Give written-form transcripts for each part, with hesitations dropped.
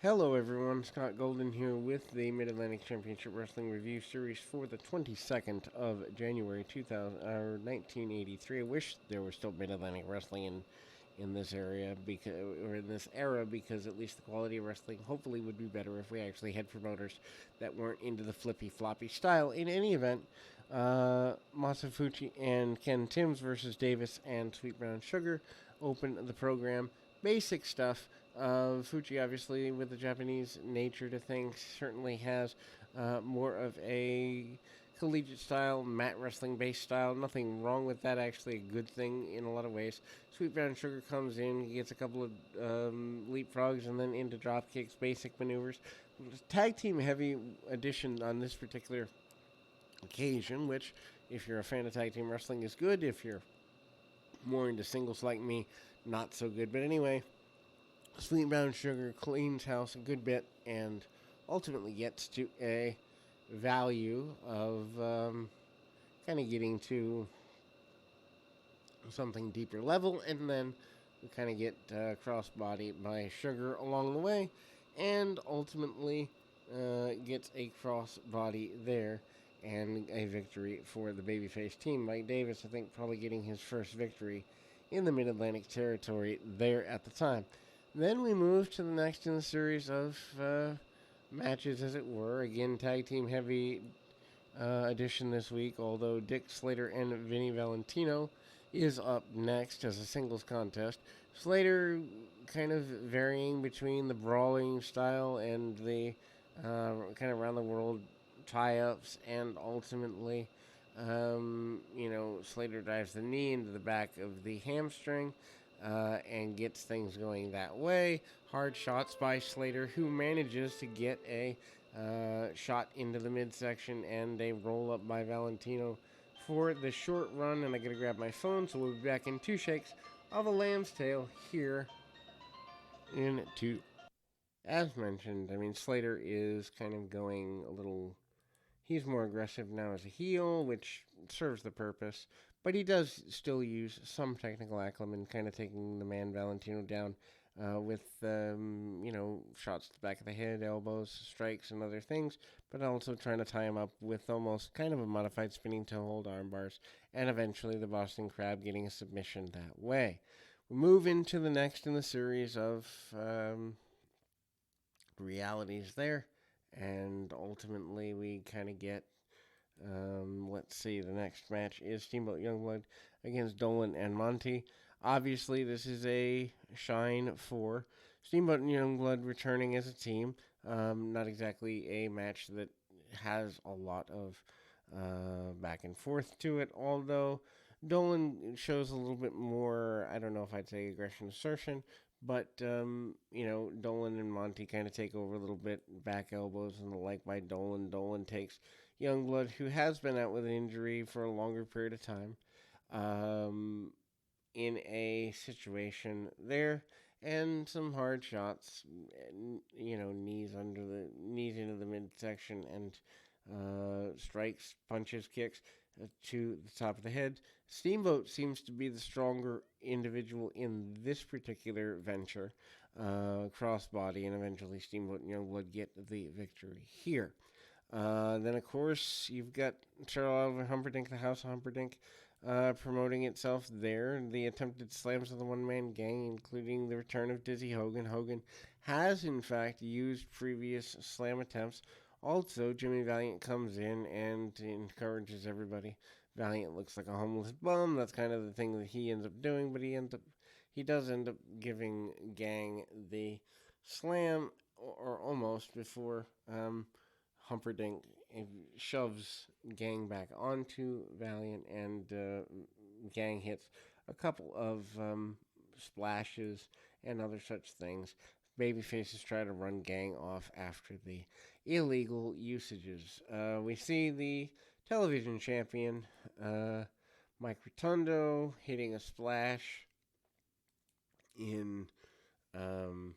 Hello, everyone. Scott Golden here with the Mid Atlantic Championship Wrestling Review Series for the 22nd of January 1983. I wish there was still Mid Atlantic Wrestling in this area because or in this era because at least the quality of wrestling hopefully would be better if we actually had promoters that weren't into the flippy floppy style. In any event, Masafuchi and Ken Timms versus Davis and Sweet Brown Sugar open the program. Basic stuff. Fuji, obviously, with the Japanese nature to things, certainly has more of a collegiate style, mat wrestling based style. Nothing wrong with that, actually, a good thing in a lot of ways. Sweet Brown Sugar comes in, he gets a couple of leapfrogs, and then into drop kicks, basic maneuvers. Tag team heavy addition on this particular occasion, which, if you're a fan of tag team wrestling, is good. If you're more into singles like me, not so good. But anyway, Sweet Brown Sugar cleans house a good bit and ultimately gets to a value of kind of getting to something deeper level, and then we kind of get crossbody by Sugar along the way, and ultimately gets a crossbody there and a victory for the babyface team. Mike Davis, I think, probably getting his first victory in the Mid Atlantic territory there at the time. Then we move to the next in the series of matches, as it were. Again, tag team heavy edition this week, although Dick Slater and Vinny Valentino is up next as a singles contest. Slater kind of varying between the brawling style and the kind of around the world tie ups, and ultimately, Slater drives the knee into the back of the hamstring. And gets things going that way. Hard shots by Slater, who manages to get a shot into the midsection and a roll up by Valentino for the short run. And I gotta grab my phone, so we'll be back in two shakes of a lamb's tail here in two. As mentioned, I mean, Slater is kind of going a little. He's more aggressive now as a heel, which serves the purpose. But he does still use some technical acumen, kind of taking the man Valentino down with, shots to the back of the head, elbows, strikes, and other things. But also trying to tie him up with almost kind of a modified spinning toe hold arm bars. And eventually the Boston Crab getting a submission that way. We move into the next in the series of realities there. And ultimately, we kind of get. Let's see, the next match is Steamboat Youngblood against Dolan and Monty. Obviously, this is a shine for Steamboat and Youngblood returning as a team. Not exactly a match that has a lot of back and forth to it, although Dolan shows a little bit more, I don't know if I'd say aggression assertion, but, Dolan and Monty kind of take over a little bit, back elbows and the like by Dolan. Dolan takes Youngblood, who has been out with an injury for a longer period of time, in a situation there, and some hard shots, knees into the midsection, and strikes, punches, kicks to the top of the head. Steamboat seems to be the stronger individual in this particular venture, crossbody, and eventually Steamboat and Youngblood get the victory here. Then, of course, you've got Cheryl Oliver Humperdinck, the House of Humperdinck, promoting itself there. The attempted slams of the one-man gang, including the return of Dizzy Hogan. Hogan has, in fact, used previous slam attempts. Also, Jimmy Valiant comes in and encourages everybody. Valiant looks like a homeless bum. That's kind of the thing that he ends up doing, but he does end up giving Gang the slam, or almost, before Humperdinck shoves Gang back onto Valiant, and Gang hits a couple of splashes and other such things. Babyfaces try to run Gang off after the illegal usages. We see the television champion, Mike Rotundo, hitting a splash in um,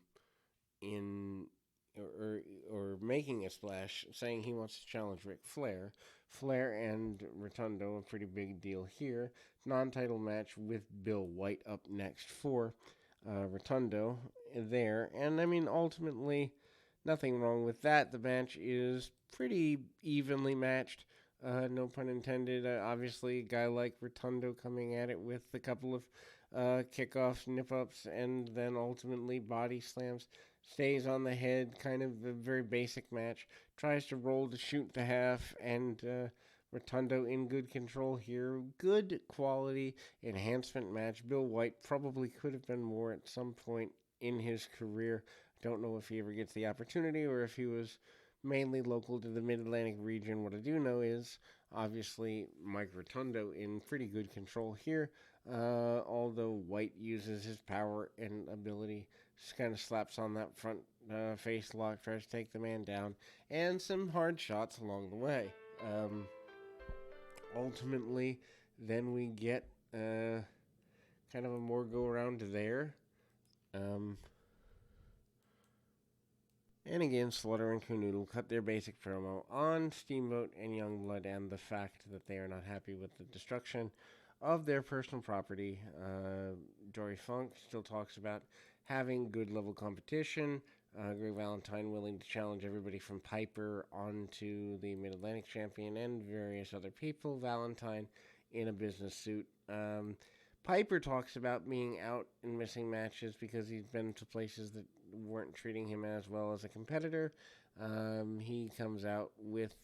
in or making a splash, saying he wants to challenge Ric Flair. Flair and Rotundo, a pretty big deal here. Non-title match with Bill White up next for Rotundo there. And I mean, ultimately, Nothing wrong with that. The match is pretty evenly matched. No pun intended. Obviously, a guy like Rotundo coming at it with a couple of kickoffs, nip ups, and then ultimately body slams. Stays on the head, kind of a very basic match. Tries to roll to shoot to half, and Rotundo in good control here. Good quality enhancement match. Bill White probably could have been more at some point in his career. Don't know if he ever gets the opportunity or if he was mainly local to the Mid-Atlantic region. What I do know is, obviously, Mike Rotundo in pretty good control here, although White uses his power and ability, just kind of slaps on that front face lock, tries to take the man down, and some hard shots along the way. Ultimately, then we get kind of a more go-around there. And again, Slaughter and Canoodle cut their basic promo on Steamboat and Youngblood and the fact that they are not happy with the destruction of their personal property. Dory Funk still talks about having good level competition. Greg Valentine willing to challenge everybody from Piper onto the Mid-Atlantic champion and various other people. Valentine in a business suit. Piper talks about being out and missing matches because he's been to places that weren't treating him as well as a competitor. He comes out with,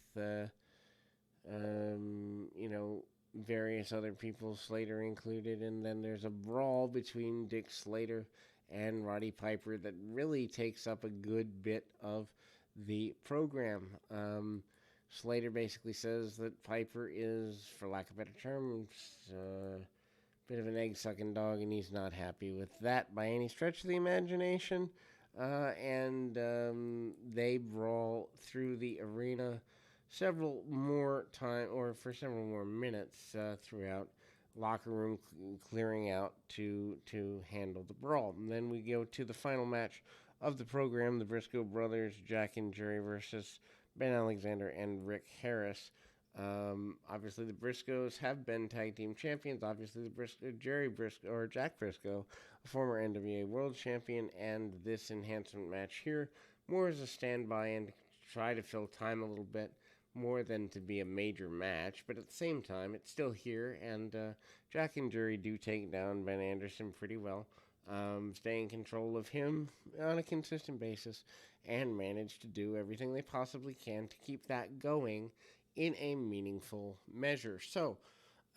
various other people, Slater included, and then there's a brawl between Dick Slater and Roddy Piper that really takes up a good bit of the program. Slater basically says that Piper is, for lack of better terms, bit of an egg-sucking dog, and he's not happy with that by any stretch of the imagination. And they brawl through the arena for several more minutes throughout. Locker room clearing out to handle the brawl. And then we go to the final match of the program, the Briscoe brothers, Jack and Jerry versus Ben Alexander and Rick Harris. Obviously, the Briscoes have been tag team champions. Obviously, Jack Briscoe, a former NWA World Champion, and this enhancement match here more as a standby and to try to fill time a little bit more than to be a major match. But at the same time, it's still here, and Jack and Jerry do take down Ben Anderson pretty well, stay in control of him on a consistent basis, and manage to do everything they possibly can to keep that going in a meaningful measure. So,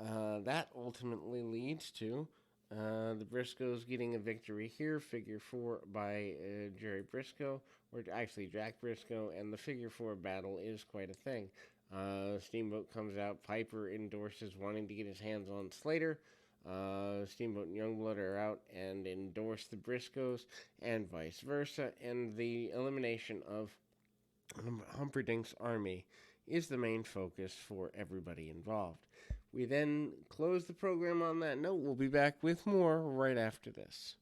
that ultimately leads to the Briscoes getting a victory here, figure 4 by Jerry Briscoe, or actually Jack Briscoe, and the figure 4 battle is quite a thing. Steamboat comes out, Piper endorses wanting to get his hands on Slater. Steamboat and Youngblood are out and endorse the Briscoes, and vice versa, and the elimination of Humperdinck's army is the main focus for everybody involved. We then close the program on that note. We'll be back with more right after this.